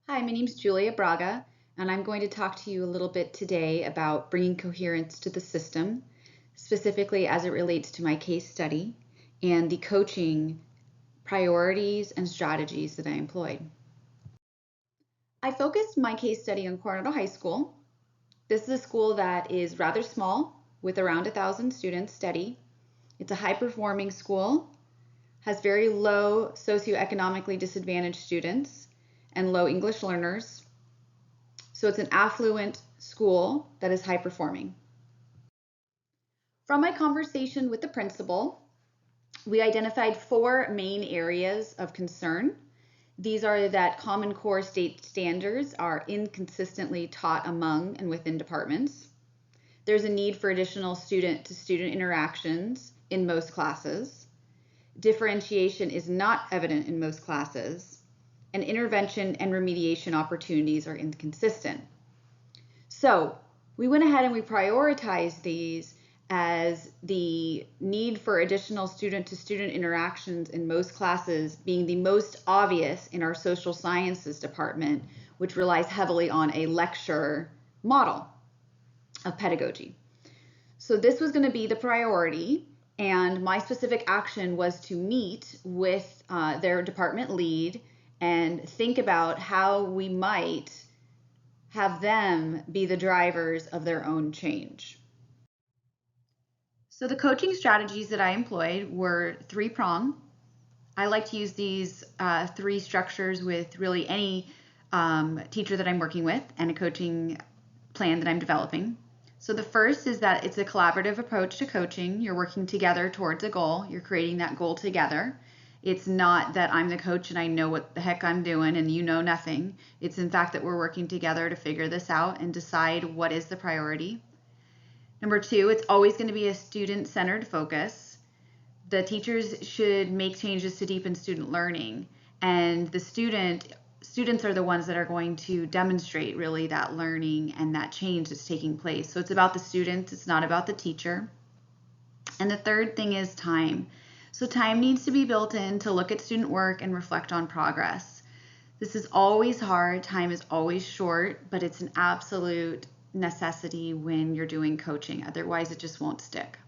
Hi, my name is Julia Braga, and I'm going to talk to you a little bit today about bringing coherence to the system, specifically as it relates to my case study and the coaching priorities and strategies that I employed. I focused my case study on Coronado High School. This is a school that is rather small with around 1,000 students steady. It's a high-performing school, has very low socioeconomically disadvantaged students and low English learners. So it's an affluent school that is high performing. From my conversation with the principal, we identified 4 main areas of concern. These are that Common Core state standards are inconsistently taught among and within departments. There's a need for additional student-to-student interactions in most classes. Differentiation is not evident in most classes, and intervention and remediation opportunities are inconsistent. So we went ahead and we prioritized these as the need for additional student-to-student interactions in most classes being the most obvious in our social sciences department, which relies heavily on a lecture model of pedagogy. So this was going to be the priority, and my specific action was to meet with their department lead and think about how we might have them be the drivers of their own change. So the coaching strategies that I employed were 3-prong. I like to use these 3 structures with really any teacher that I'm working with and a coaching plan that I'm developing. So the first is that it's a collaborative approach to coaching. You're working together towards a goal. You're creating that goal together. It's not that I'm the coach and I know what the heck I'm doing and you know nothing. It's in fact that we're working together to figure this out and decide what is the priority. Number 2, it's always going to be a student-centered focus. The teachers should make changes to deepen student learning, and the students are the ones that are going to demonstrate really that learning and that change that's taking place. So it's about the students, it's not about the teacher. And the third thing is time. So time needs to be built in to look at student work and reflect on progress. This is always hard, time is always short, but it's an absolute necessity when you're doing coaching. Otherwise, it just won't stick.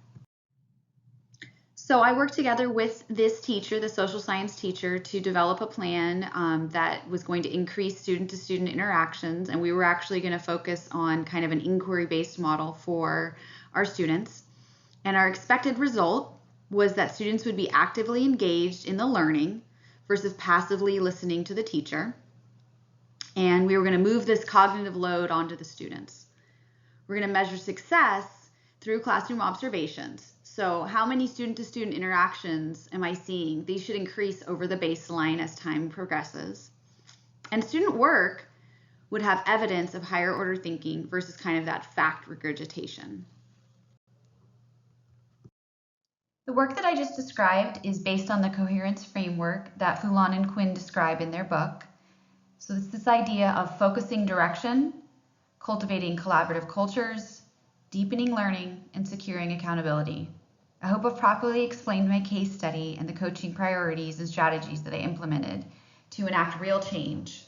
So I worked together with this teacher, the social science teacher, to develop a plan that was going to increase student-to-student interactions, and we were actually going to focus on kind of an inquiry-based model for our students. And our expected result was that students would be actively engaged in the learning versus passively listening to the teacher. And we were going to move this cognitive load onto the students. We're going to measure success through classroom observations. So how many student-to-student interactions am I seeing? These should increase over the baseline as time progresses. And student work would have evidence of higher order thinking versus kind of that fact regurgitation. The work that I just described is based on the coherence framework that Foulon and Quinn describe in their book. So it's this idea of focusing direction, cultivating collaborative cultures, deepening learning, and securing accountability. I hope I've properly explained my case study and the coaching priorities and strategies that I implemented to enact real change.